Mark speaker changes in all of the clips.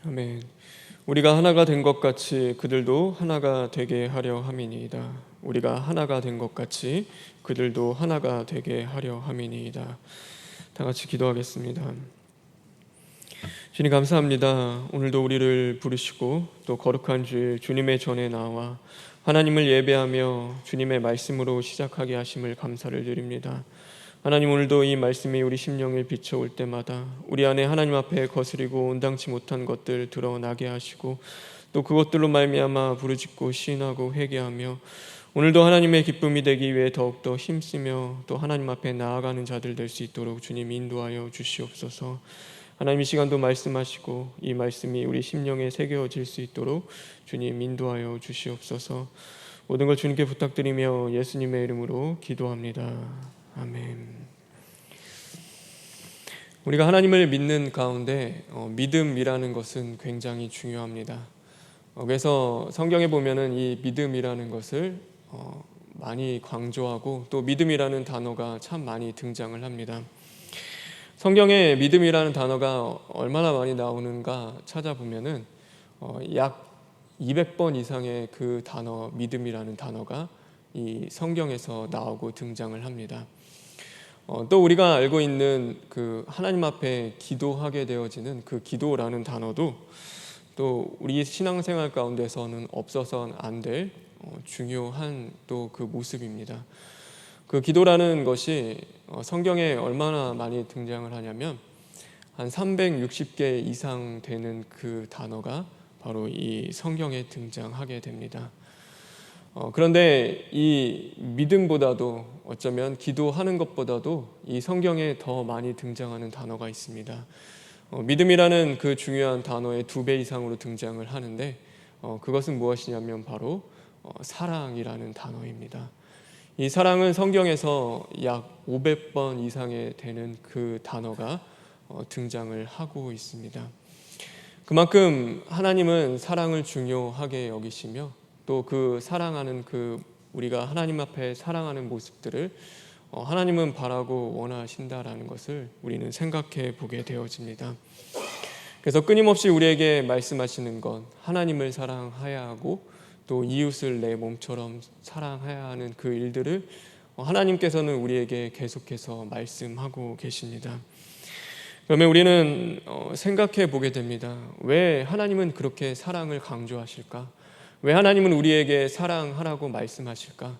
Speaker 1: 아멘. 우리가 하나가 된 것 같이 그들도 하나가 되게 하려 함이니이다. 우리가 하나가 된 것 같이 그들도 하나가 되게 하려 함이니이다. 다 같이 기도하겠습니다. 주님 감사합니다. 오늘도 우리를 부르시고 또 거룩한 주일 주님의 전에 나와 하나님을 예배하며 주님의 말씀으로 시작하게 하심을 감사를 드립니다. 하나님, 오늘도 이 말씀이 우리 심령을 비춰올 때마다 우리 안에 하나님 앞에 거스리고 온당치 못한 것들 드러나게 하시고 또 그것들로 말미암아 부르짖고 시인하고 회개하며 오늘도 하나님의 기쁨이 되기 위해 더욱더 힘쓰며 또 하나님 앞에 나아가는 자들 될 수 있도록 주님 인도하여 주시옵소서. 하나님, 이 시간도 말씀하시고 이 말씀이 우리 심령에 새겨질 수 있도록 주님 인도하여 주시옵소서. 모든 걸 주님께 부탁드리며 예수님의 이름으로 기도합니다. 아멘. 우리가 하나님을 믿는 가운데 믿음이라는 것은 굉장히 중요합니다. 그래서 성경에 보면은 이 믿음이라는 것을 많이 강조하고 또 믿음이라는 단어가 참 많이 등장을 합니다. 성경에 믿음이라는 단어가 얼마나 많이 나오는가 찾아보면은 약 200번 이상의 그 단어 믿음이라는 단어가 이 성경에서 나오고 등장을 합니다. 또 우리가 알고 있는 그 하나님 앞에 기도하게 되어지는 그 기도라는 단어도 또 우리 신앙생활 가운데서는 없어서는 안 될 중요한 또 그 모습입니다. 그 기도라는 것이 성경에 얼마나 많이 등장을 하냐면 한 360개 이상 되는 그 단어가 바로 이 성경에 등장하게 됩니다. 그런데 이 믿음보다도 어쩌면 기도하는 것보다도 이 성경에 더 많이 등장하는 단어가 있습니다. 믿음이라는 그 중요한 단어의 2배 이상으로 등장을 하는데 그것은 무엇이냐면 바로 사랑이라는 단어입니다. 이 사랑은 성경에서 약 500번 이상의 되는 그 단어가 등장을 하고 있습니다. 그만큼 하나님은 사랑을 중요하게 여기시며 또 그 사랑하는 그 우리가 하나님 앞에 사랑하는 모습들을 하나님은 바라고 원하신다라는 것을 우리는 생각해 보게 되어집니다. 그래서 끊임없이 우리에게 말씀하시는 건 하나님을 사랑해야 하고 또 이웃을 내 몸처럼 사랑해야 하는 그 일들을 하나님께서는 우리에게 계속해서 말씀하고 계십니다. 그러면 우리는 생각해 보게 됩니다. 왜 하나님은 그렇게 사랑을 강조하실까? 왜 하나님은 우리에게 사랑하라고 말씀하실까?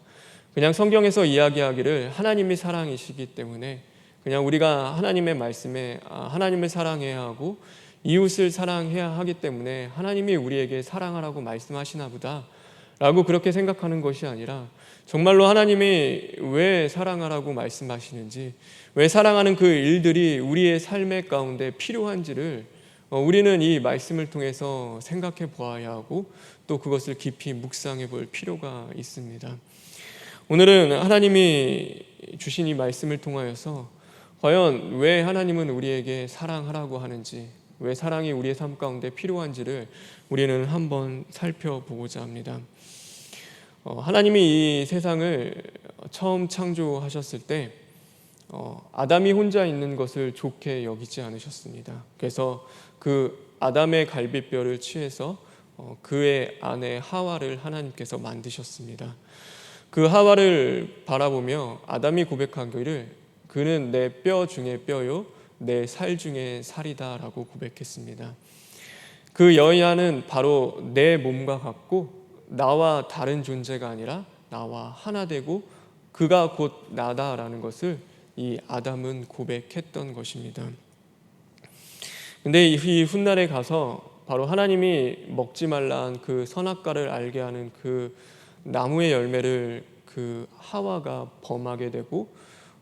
Speaker 1: 그냥 성경에서 이야기하기를 하나님이 사랑이시기 때문에 그냥 우리가 하나님의 말씀에 하나님을 사랑해야 하고 이웃을 사랑해야 하기 때문에 하나님이 우리에게 사랑하라고 말씀하시나 보다 라고 그렇게 생각하는 것이 아니라 정말로 하나님이 왜 사랑하라고 말씀하시는지, 왜 사랑하는 그 일들이 우리의 삶의 가운데 필요한지를 우리는 이 말씀을 통해서 생각해 보아야 하고 또 그것을 깊이 묵상해 볼 필요가 있습니다. 오늘은 하나님이 주신 이 말씀을 통하여서 과연 왜 하나님은 우리에게 사랑하라고 하는지, 왜 사랑이 우리의 삶 가운데 필요한지를 우리는 한번 살펴보고자 합니다. 하나님이 이 세상을 처음 창조하셨을 때 아담이 혼자 있는 것을 좋게 여기지 않으셨습니다. 그래서 그 아담의 갈비뼈를 취해서 그의 아내 하와를 하나님께서 만드셨습니다. 그 하와를 바라보며 아담이 고백하기를 그는 내 뼈 중에 뼈요 내 살 중에 살이다 라고 고백했습니다. 그 여인은 바로 내 몸과 같고 나와 다른 존재가 아니라 나와 하나 되고 그가 곧 나다라는 것을 이 아담은 고백했던 것입니다. 근데 이 훗날에 가서 바로 하나님이 먹지 말라는 그 선악과를 알게 하는 그 나무의 열매를 그 하와가 범하게 되고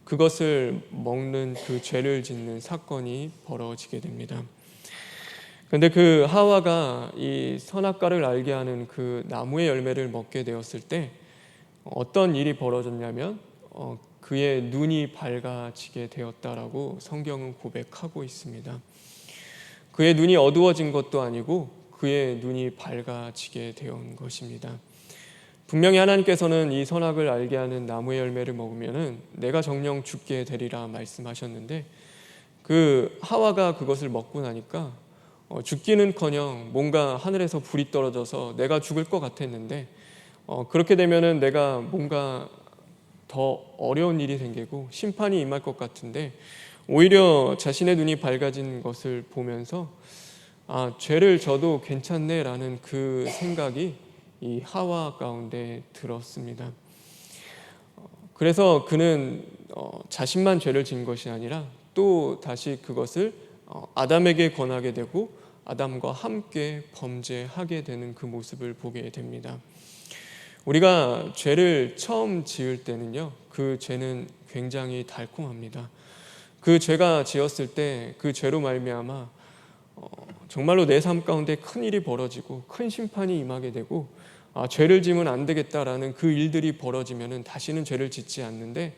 Speaker 1: 그것을 먹는 그 죄를 짓는 사건이 벌어지게 됩니다. 그런데 그 하와가 이 선악과를 알게 하는 그 나무의 열매를 먹게 되었을 때 어떤 일이 벌어졌냐면 그의 눈이 밝아지게 되었다라고 성경은 고백하고 있습니다. 그의 눈이 어두워진 것도 아니고 그의 눈이 밝아지게 되온 것입니다. 분명히 하나님께서는 이 선악을 알게 하는 나무의 열매를 먹으면은 내가 정녕 죽게 되리라 말씀하셨는데 그 하와가 그것을 먹고 나니까 죽기는커녕 뭔가 하늘에서 불이 떨어져서 내가 죽을 것 같았는데 그렇게 되면은 내가 뭔가 더 어려운 일이 생기고 심판이 임할 것 같은데 오히려 자신의 눈이 밝아진 것을 보면서 죄를 져도 괜찮네라는 그 생각이 이 하와 가운데 들었습니다. 그래서 그는 자신만 죄를 진 것이 아니라 또 다시 그것을 아담에게 권하게 되고 아담과 함께 범죄하게 되는 그 모습을 보게 됩니다. 우리가 죄를 처음 지을 때는요, 그 죄는 굉장히 달콤합니다. 그 죄가 지었을 때 그 죄로 말미암아 정말로 내 삶 가운데 큰 일이 벌어지고 큰 심판이 임하게 되고 죄를 지면 안 되겠다라는 그 일들이 벌어지면은 다시는 죄를 짓지 않는데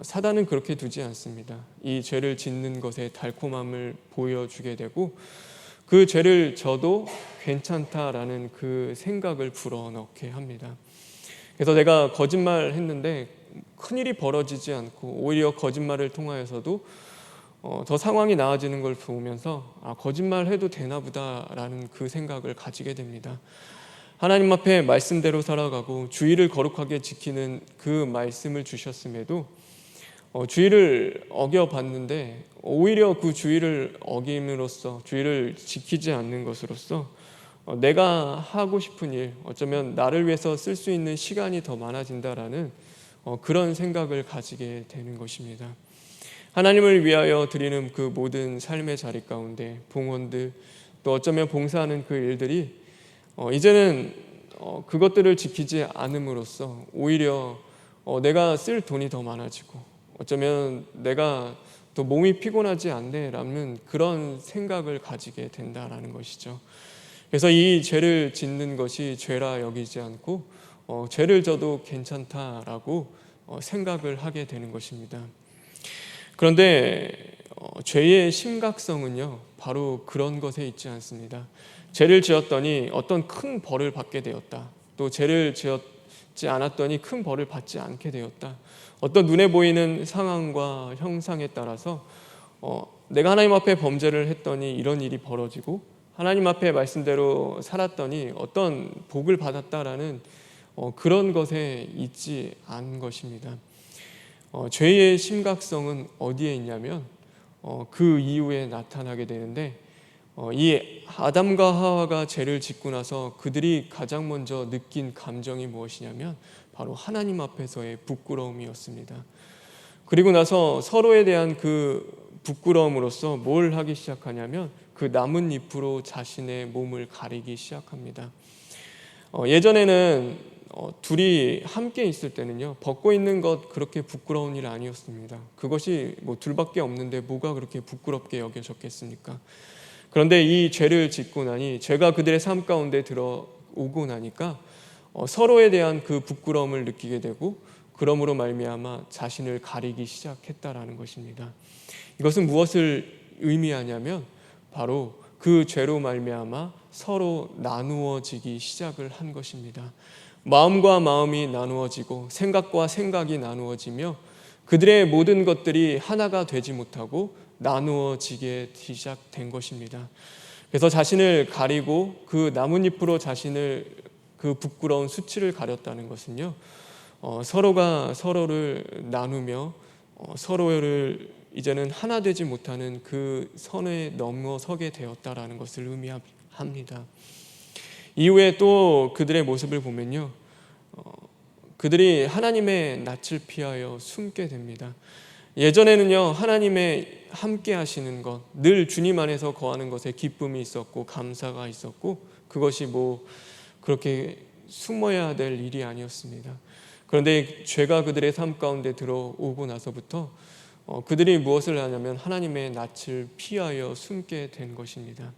Speaker 1: 사단은 그렇게 두지 않습니다. 이 죄를 짓는 것의 달콤함을 보여주게 되고 그 죄를 져도 괜찮다라는 그 생각을 불어넣게 합니다. 그래서 내가 거짓말 했는데 큰일이 벌어지지 않고 오히려 거짓말을 통하여서도 더 상황이 나아지는 걸 보면서 거짓말해도 되나 보다라는 그 생각을 가지게 됩니다. 하나님 앞에 말씀대로 살아가고 주의를 거룩하게 지키는 그 말씀을 주셨음에도 주의를 어겨봤는데 오히려 그 주의를 어김으로써 주의를 지키지 않는 것으로써 내가 하고 싶은 일, 어쩌면 나를 위해서 쓸 수 있는 시간이 더 많아진다라는 그런 생각을 가지게 되는 것입니다. 하나님을 위하여 드리는 그 모든 삶의 자리 가운데 봉헌들 또 어쩌면 봉사하는 그 일들이 이제는 그것들을 지키지 않음으로써 오히려 내가 쓸 돈이 더 많아지고 어쩌면 내가 또 몸이 피곤하지 않네라는 그런 생각을 가지게 된다라는 것이죠. 그래서 이 죄를 짓는 것이 죄라 여기지 않고 죄를 져도 괜찮다라고 생각을 하게 되는 것입니다. 그런데 죄의 심각성은요 바로 그런 것에 있지 않습니다. 죄를 지었더니 어떤 큰 벌을 받게 되었다. 또 죄를 지었지 않았더니 큰 벌을 받지 않게 되었다. 어떤 눈에 보이는 상황과 형상에 따라서 내가 하나님 앞에 범죄를 했더니 이런 일이 벌어지고 하나님 앞에 말씀대로 살았더니 어떤 복을 받았다라는 그런 것에 있지 않은 것입니다. 죄의 심각성은 어디에 있냐면 그 이후에 나타나게 되는데 이 아담과 하와가 죄를 짓고 나서 그들이 가장 먼저 느낀 감정이 무엇이냐면 바로 하나님 앞에서의 부끄러움이었습니다. 그리고 나서 서로에 대한 그 부끄러움으로써 뭘 하기 시작하냐면 그 나뭇잎으로 자신의 몸을 가리기 시작합니다. 예전에는 둘이 함께 있을 때는요 벗고 있는 것 그렇게 부끄러운 일 아니었습니다. 그것이 둘밖에 없는데 뭐가 그렇게 부끄럽게 여겨졌겠습니까? 그런데 이 죄를 짓고 나니 죄가 그들의 삶 가운데 들어오고 나니까 서로에 대한 그 부끄러움을 느끼게 되고 그러므로 말미암아 자신을 가리기 시작했다라는 것입니다. 이것은 무엇을 의미하냐면 바로 그 죄로 말미암아 서로 나누어지기 시작을 한 것입니다. 마음과 마음이 나누어지고 생각과 생각이 나누어지며 그들의 모든 것들이 하나가 되지 못하고 나누어지게 시작된 것입니다. 그래서 자신을 가리고 그 나뭇잎으로 자신을 그 부끄러운 수치를 가렸다는 것은요 서로가 서로를 나누며 서로를 이제는 하나 되지 못하는 그 선에 넘어서게 되었다라는 것을 의미합니다. 이후에 또 그들의 모습을 보면요 그들이 하나님의 낯을 피하여 숨게 됩니다. 예전에는요 하나님의 함께 하시는 것, 늘 주님 안에서 거하는 것에 기쁨이 있었고 감사가 있었고 그것이 그렇게 숨어야 될 일이 아니었습니다. 그런데 죄가 그들의 삶 가운데 들어오고 나서부터 그들이 무엇을 하냐면 하나님의 낯을 피하여 숨게 된 것입니다.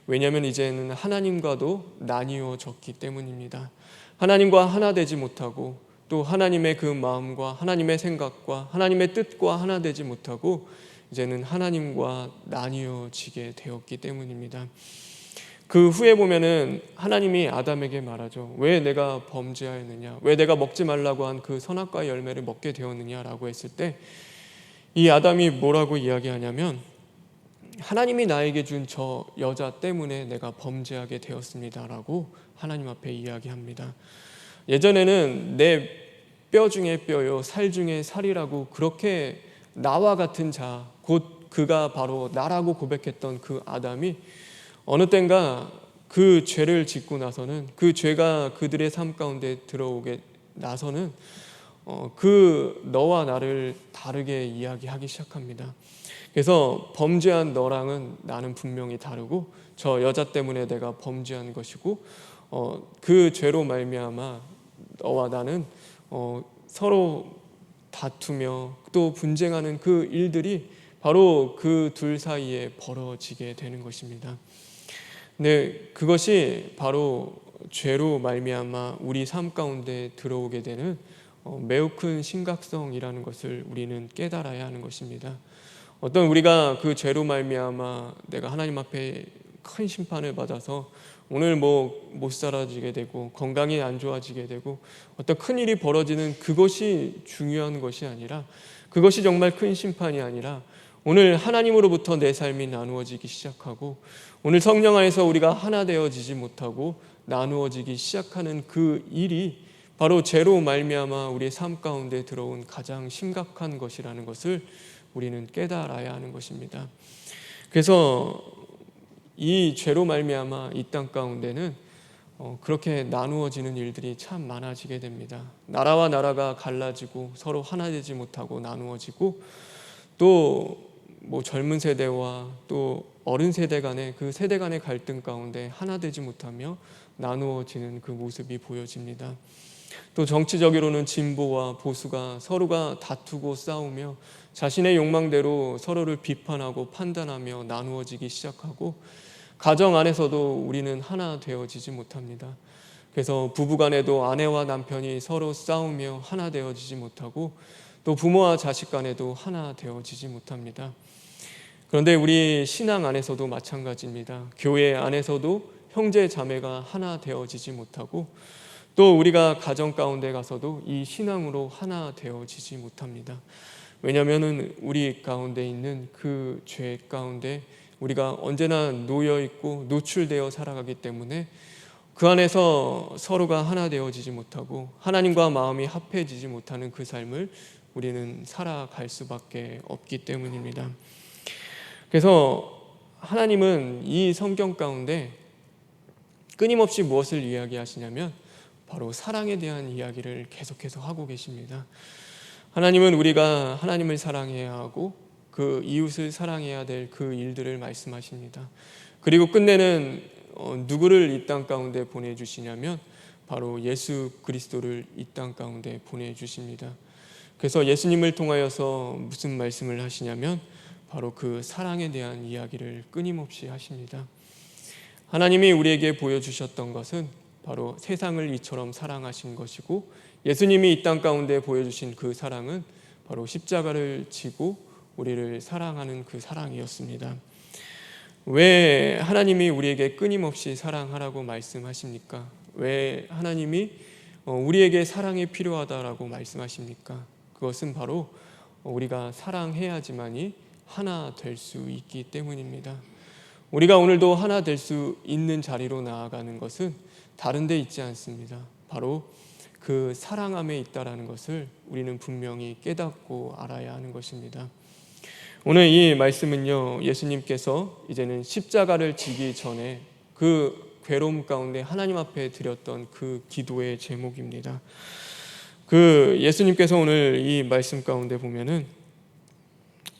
Speaker 1: 왜냐하면 이제는 하나님과도 나뉘어졌기 때문입니다. 하나님과 하나 되지 못하고 또 하나님의 그 마음과 하나님의 생각과 하나님의 뜻과 하나 되지 못하고 이제는 하나님과 나뉘어지게 되었기 때문입니다. 그 후에 보면은 하나님이 아담에게 말하죠. 왜 내가 범죄하였느냐? 왜 내가 먹지 말라고 한 그 선악과의 열매를 먹게 되었느냐라고 했을 때 이 아담이 뭐라고 이야기하냐면 하나님이 나에게 준 저 여자 때문에 내가 범죄하게 되었습니다라고 하나님 앞에 이야기합니다. 예전에는 내 뼈 중에 뼈요 살 중에 살이라고 그렇게 나와 같은 자, 곧 그가 바로 나라고 고백했던 그 아담이 어느 땐가 그 죄를 짓고 나서는, 그 죄가 그들의 삶 가운데 들어오게 나서는 그 너와 나를 다르게 이야기하기 시작합니다. 그래서 범죄한 너랑은 나는 분명히 다르고 저 여자 때문에 내가 범죄한 것이고 그 죄로 말미암아 너와 나는 서로 다투며 또 분쟁하는 그 일들이 바로 그 둘 사이에 벌어지게 되는 것입니다. 네, 그것이 바로 죄로 말미암아 우리 삶 가운데 들어오게 되는 매우 큰 심각성이라는 것을 우리는 깨달아야 하는 것입니다. 어떤 우리가 그 죄로 말미암아 내가 하나님 앞에 큰 심판을 받아서 오늘 못 살아지게 되고 건강이 안 좋아지게 되고 어떤 큰 일이 벌어지는 그것이 중요한 것이 아니라, 그것이 정말 큰 심판이 아니라 오늘 하나님으로부터 내 삶이 나누어지기 시작하고 오늘 성령 안에서 우리가 하나 되어지지 못하고 나누어지기 시작하는 그 일이 바로 죄로 말미암아 우리의 삶 가운데 들어온 가장 심각한 것이라는 것을 우리는 깨달아야 하는 것입니다. 그래서 이 죄로 말미암아 이 땅 가운데는 그렇게 나누어지는 일들이 참 많아지게 됩니다. 나라와 나라가 갈라지고 서로 하나 되지 못하고 나누어지고 또 젊은 세대와 또 어른 세대 간의 그 세대 간의 갈등 가운데 하나 되지 못하며 나누어지는 그 모습이 보여집니다. 또 정치적으로는 진보와 보수가 서로가 다투고 싸우며 자신의 욕망대로 서로를 비판하고 판단하며 나누어지기 시작하고 가정 안에서도 우리는 하나 되어지지 못합니다. 그래서 부부간에도 아내와 남편이 서로 싸우며 하나 되어지지 못하고 또 부모와 자식 간에도 하나 되어지지 못합니다. 그런데 우리 신앙 안에서도 마찬가지입니다. 교회 안에서도 형제 자매가 하나 되어지지 못하고 또 우리가 가정 가운데 가서도 이 신앙으로 하나 되어지지 못합니다. 왜냐하면 우리 가운데 있는 그 죄 가운데 우리가 언제나 놓여 있고 노출되어 살아가기 때문에 그 안에서 서로가 하나 되어지지 못하고 하나님과 마음이 합해지지 못하는 그 삶을 우리는 살아갈 수밖에 없기 때문입니다. 그래서 하나님은 이 성경 가운데 끊임없이 무엇을 이야기하시냐면 바로 사랑에 대한 이야기를 계속해서 하고 계십니다. 하나님은 우리가 하나님을 사랑해야 하고 그 이웃을 사랑해야 될 그 일들을 말씀하십니다. 그리고 끝내는 누구를 이 땅 가운데 보내주시냐면 바로 예수 그리스도를 이 땅 가운데 보내주십니다. 그래서 예수님을 통하여서 무슨 말씀을 하시냐면 바로 그 사랑에 대한 이야기를 끊임없이 하십니다. 하나님이 우리에게 보여주셨던 것은 바로 세상을 이처럼 사랑하신 것이고 예수님이 이 땅 가운데 보여주신 그 사랑은 바로 십자가를 지고 우리를 사랑하는 그 사랑이었습니다. 왜 하나님이 우리에게 끊임없이 사랑하라고 말씀하십니까? 왜 하나님이 우리에게 사랑이 필요하다라고 말씀하십니까? 그것은 바로 우리가 사랑해야지만이 하나 될 수 있기 때문입니다. 우리가 오늘도 하나 될 수 있는 자리로 나아가는 것은 다른 데 있지 않습니다. 바로 그 사랑함에 있다라는 것을 우리는 분명히 깨닫고 알아야 하는 것입니다. 오늘 이 말씀은요, 예수님께서 이제는 십자가를 지기 전에 그 괴로움 가운데 하나님 앞에 드렸던 그 기도의 제목입니다. 그 예수님께서 오늘 이 말씀 가운데 보면은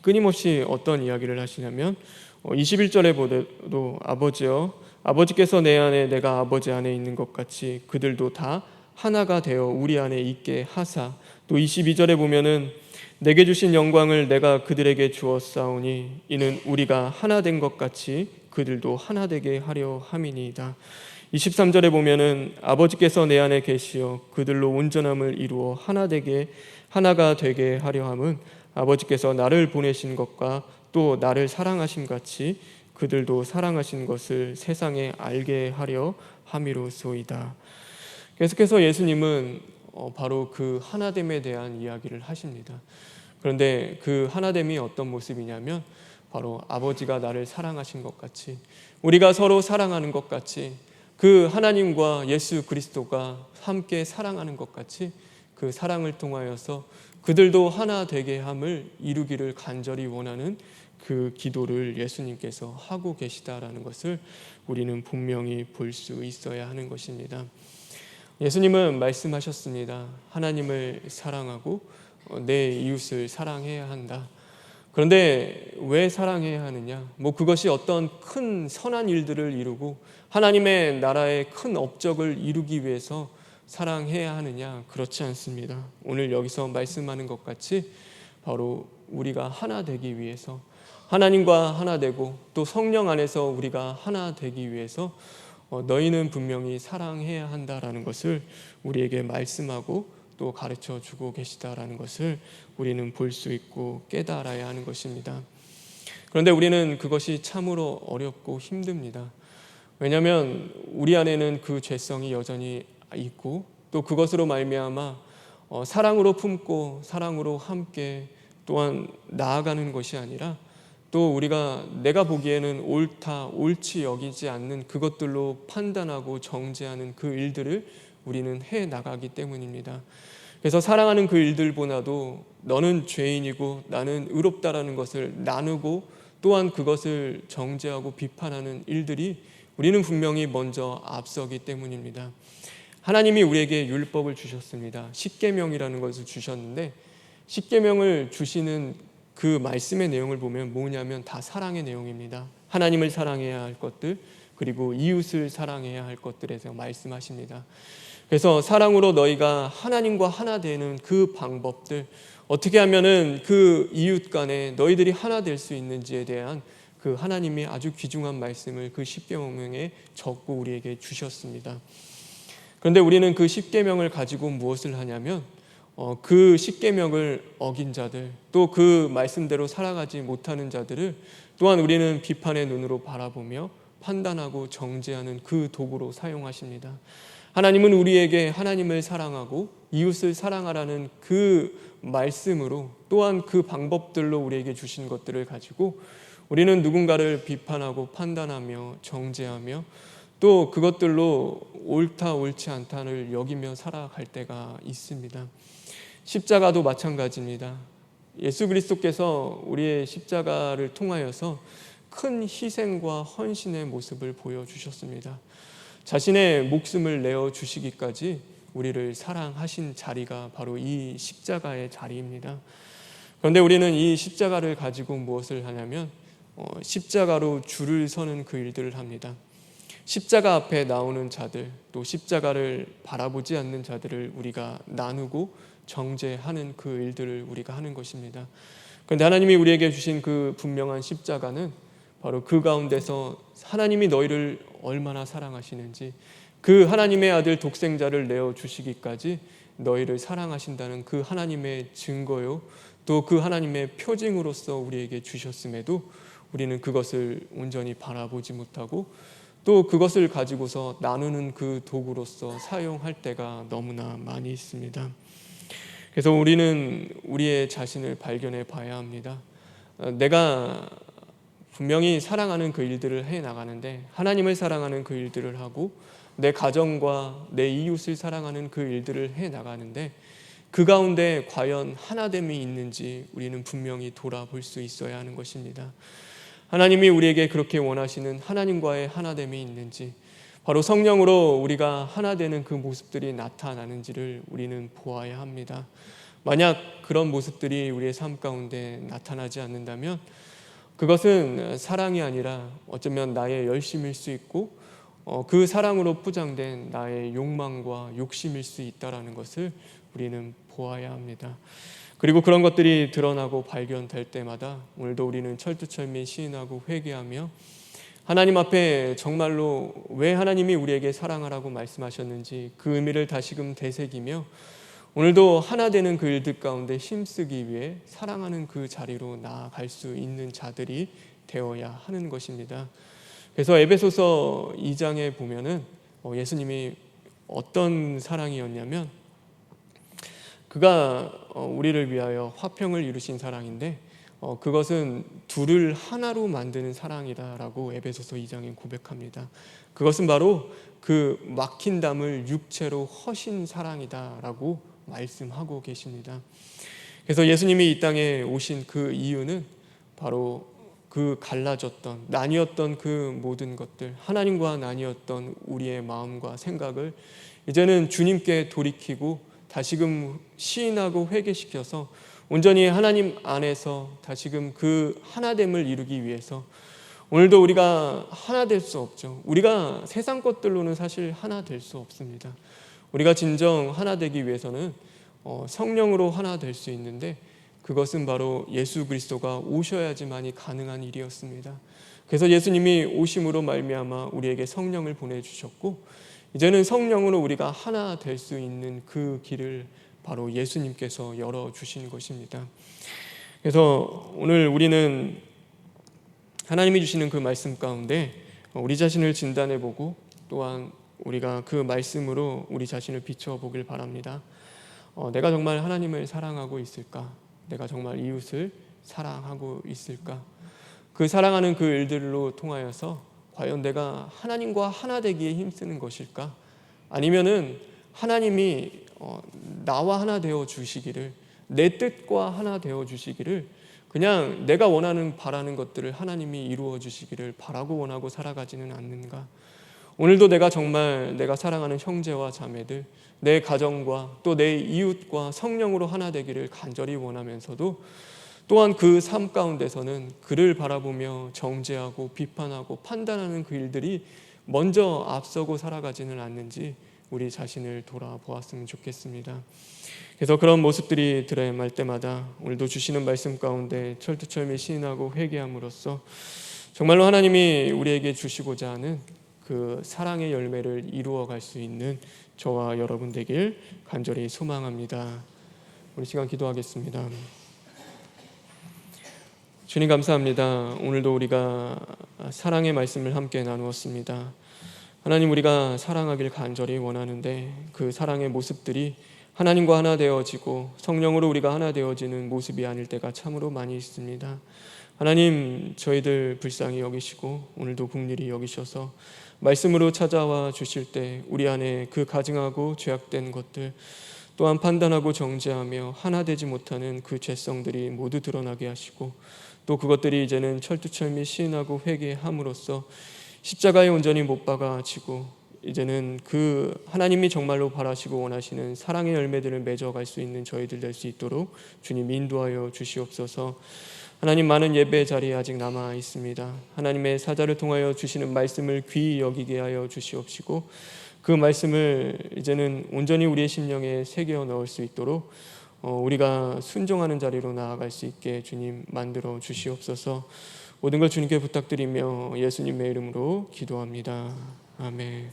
Speaker 1: 끊임없이 어떤 이야기를 하시냐면 21절에 보도 아버지여 아버지께서 내 안에 내가 아버지 안에 있는 것 같이 그들도 다 하나가 되어 우리 안에 있게 하사, 또 22절에 보면은 내게 주신 영광을 내가 그들에게 주었사오니 이는 우리가 하나 된 것 같이 그들도 하나 되게 하려 함이니이다. 23절에 보면은 아버지께서 내 안에 계시어 그들로 온전함을 이루어 하나가 되게 하려 함은 아버지께서 나를 보내신 것과 또 나를 사랑하심 같이 그들도 사랑하신 것을 세상에 알게 하려 함이로소이다. 계속해서 예수님은 바로 그 하나됨에 대한 이야기를 하십니다. 그런데 그 하나됨이 어떤 모습이냐면 바로 아버지가 나를 사랑하신 것 같이, 우리가 서로 사랑하는 것 같이, 그 하나님과 예수 그리스도가 함께 사랑하는 것 같이 그 사랑을 통하여서 그들도 하나 되게 함을 이루기를 간절히 원하는 그 기도를 예수님께서 하고 계시다라는 것을 우리는 분명히 볼 수 있어야 하는 것입니다. 예수님은 말씀하셨습니다. 하나님을 사랑하고 내 이웃을 사랑해야 한다. 그런데 왜 사랑해야 하느냐? 그것이 어떤 큰 선한 일들을 이루고 하나님의 나라의 큰 업적을 이루기 위해서 사랑해야 하느냐? 그렇지 않습니다. 오늘 여기서 말씀하는 것 같이 바로 우리가 하나 되기 위해서, 하나님과 하나 되고 또 성령 안에서 우리가 하나 되기 위해서 너희는 분명히 사랑해야 한다라는 것을 우리에게 말씀하고 또 가르쳐 주고 계시다라는 것을 우리는 볼 수 있고 깨달아야 하는 것입니다. 그런데 우리는 그것이 참으로 어렵고 힘듭니다. 왜냐하면 우리 안에는 그 죄성이 여전히 있고 또 그것으로 말미암아 사랑으로 품고 사랑으로 함께 또한 나아가는 것이 아니라 또 우리가 내가 보기에는 옳다, 옳지 여기지 않는 그것들로 판단하고 정죄하는 그 일들을 우리는 해 나가기 때문입니다. 그래서 사랑하는 그 일들보다도 너는 죄인이고 나는 의롭다라는 것을 나누고 또한 그것을 정죄하고 비판하는 일들이 우리는 분명히 먼저 앞서기 때문입니다. 하나님이 우리에게 율법을 주셨습니다. 십계명이라는 것을 주셨는데 십계명을 주시는 그 말씀의 내용을 보면 뭐냐면 다 사랑의 내용입니다. 하나님을 사랑해야 할 것들 그리고 이웃을 사랑해야 할 것들에서 말씀하십니다. 그래서 사랑으로 너희가 하나님과 하나 되는 그 방법들, 어떻게 하면은 그 이웃 간에 너희들이 하나 될 수 있는지에 대한 그 하나님이 아주 귀중한 말씀을 그 십계명에 적고 우리에게 주셨습니다. 그런데 우리는 그 십계명을 가지고 무엇을 하냐면 그 십계명을 어긴 자들, 또 그 말씀대로 살아가지 못하는 자들을 또한 우리는 비판의 눈으로 바라보며 판단하고 정죄하는 그 도구로 사용하십니다. 하나님은 우리에게 하나님을 사랑하고 이웃을 사랑하라는 그 말씀으로 또한 그 방법들로 우리에게 주신 것들을 가지고 우리는 누군가를 비판하고 판단하며 정죄하며 또 그것들로 옳다 옳지 않다를 여기며 살아갈 때가 있습니다. 십자가도 마찬가지입니다. 예수 그리스도께서 우리의 십자가를 통하여서 큰 희생과 헌신의 모습을 보여주셨습니다. 자신의 목숨을 내어주시기까지 우리를 사랑하신 자리가 바로 이 십자가의 자리입니다. 그런데 우리는 이 십자가를 가지고 무엇을 하냐면 십자가로 줄을 서는 그 일들을 합니다. 십자가 앞에 나오는 자들, 또 십자가를 바라보지 않는 자들을 우리가 나누고 정죄하는 그 일들을 우리가 하는 것입니다. 그런데 하나님이 우리에게 주신 그 분명한 십자가는 바로 그 가운데서 하나님이 너희를 얼마나 사랑하시는지, 그 하나님의 아들 독생자를 내어주시기까지 너희를 사랑하신다는 그 하나님의 증거요, 또 그 하나님의 표징으로서 우리에게 주셨음에도 우리는 그것을 온전히 바라보지 못하고 또 그것을 가지고서 나누는 그 도구로서 사용할 때가 너무나 많이 있습니다. 그래서 우리는 우리의 자신을 발견해 봐야 합니다. 내가 분명히 사랑하는 그 일들을 해 나가는데, 하나님을 사랑하는 그 일들을 하고 내 가정과 내 이웃을 사랑하는 그 일들을 해 나가는데 그 가운데 과연 하나됨이 있는지 우리는 분명히 돌아볼 수 있어야 하는 것입니다. 하나님이 우리에게 그렇게 원하시는 하나님과의 하나됨이 있는지, 바로 성령으로 우리가 하나 되는 그 모습들이 나타나는지를 우리는 보아야 합니다. 만약 그런 모습들이 우리의 삶 가운데 나타나지 않는다면 그것은 사랑이 아니라 어쩌면 나의 열심일 수 있고 그 사랑으로 포장된 나의 욕망과 욕심일 수 있다는 것을 우리는 보아야 합니다. 그리고 그런 것들이 드러나고 발견될 때마다 오늘도 우리는 철두철미 시인하고 회개하며 하나님 앞에 정말로 왜 하나님이 우리에게 사랑하라고 말씀하셨는지 그 의미를 다시금 되새기며 오늘도 하나 되는 그 일들 가운데 힘쓰기 위해 사랑하는 그 자리로 나아갈 수 있는 자들이 되어야 하는 것입니다. 그래서 에베소서 2장에 보면은 예수님이 어떤 사랑이었냐면 그가 우리를 위하여 화평을 이루신 사랑인데 그것은 둘을 하나로 만드는 사랑이다라고 에베소서 2장에 고백합니다. 그것은 바로 그 막힌 담을 육체로 허신 사랑이다라고 말씀하고 계십니다. 그래서 예수님이 이 땅에 오신 그 이유는 바로 그 갈라졌던, 나뉘었던 그 모든 것들, 하나님과 나뉘었던 우리의 마음과 생각을 이제는 주님께 돌이키고 다시금 시인하고 회개시켜서 온전히 하나님 안에서 다시금 그 하나됨을 이루기 위해서, 오늘도 우리가 하나 될 수 없죠. 우리가 세상 것들로는 사실 하나 될 수 없습니다. 우리가 진정 하나 되기 위해서는 성령으로 하나 될 수 있는데, 그것은 바로 예수 그리스도가 오셔야지만이 가능한 일이었습니다. 그래서 예수님이 오심으로 말미암아 우리에게 성령을 보내주셨고, 이제는 성령으로 우리가 하나 될 수 있는 그 길을 바로 예수님께서 열어주신 것입니다. 그래서 오늘 우리는 하나님이 주시는 그 말씀 가운데 우리 자신을 진단해보고, 또한 우리가 그 말씀으로 우리 자신을 비춰보길 바랍니다. 내가 정말 하나님을 사랑하고 있을까? 내가 정말 이웃을 사랑하고 있을까? 그 사랑하는 그 일들로 통하여서 과연 내가 하나님과 하나 되기에 힘쓰는 것일까? 아니면은 하나님이 나와 하나 되어 주시기를, 내 뜻과 하나 되어 주시기를, 그냥 내가 원하는 바라는 것들을 하나님이 이루어 주시기를 바라고 원하고 살아가지는 않는가? 오늘도 내가 정말 내가 사랑하는 형제와 자매들, 내 가정과 또 내 이웃과 성령으로 하나 되기를 간절히 원하면서도, 또한 그 삶 가운데서는 그를 바라보며 정죄하고 비판하고 판단하는 그 일들이 먼저 앞서고 살아가지는 않는지 우리 자신을 돌아보았으면 좋겠습니다. 그래서 그런 모습들이 드러날 때마다 오늘도 주시는 말씀 가운데 철두철미 시인하고 회개함으로써 정말로 하나님이 우리에게 주시고자 하는 그 사랑의 열매를 이루어갈 수 있는 저와 여러분 되길 간절히 소망합니다. 우리 시간 기도하겠습니다. 주님 감사합니다. 오늘도 우리가 사랑의 말씀을 함께 나누었습니다. 하나님, 우리가 사랑하길 간절히 원하는데 그 사랑의 모습들이 하나님과 하나 되어지고 성령으로 우리가 하나 되어지는 모습이 아닐 때가 참으로 많이 있습니다. 하나님, 저희들 불쌍히 여기시고 오늘도 긍휼히 여기셔서 말씀으로 찾아와 주실 때 우리 안에 그 가증하고 죄악된 것들, 또한 판단하고 정죄하며 하나 되지 못하는 그 죄성들이 모두 드러나게 하시고, 또 그것들이 이제는 철두철미 시인하고 회개함으로써 십자가에 온전히 못 박아지고 이제는 그 하나님이 정말로 바라시고 원하시는 사랑의 열매들을 맺어갈 수 있는 저희들 될 수 있도록 주님 인도하여 주시옵소서. 하나님, 많은 예배 자리에 아직 남아 있습니다. 하나님의 사자를 통하여 주시는 말씀을 귀히 여기게 하여 주시옵시고, 그 말씀을 이제는 온전히 우리의 심령에 새겨 넣을 수 있도록 우리가 순종하는 자리로 나아갈 수 있게 주님 만들어 주시옵소서. 모든 걸 주님께 부탁드리며 예수님의 이름으로 기도합니다. 아멘.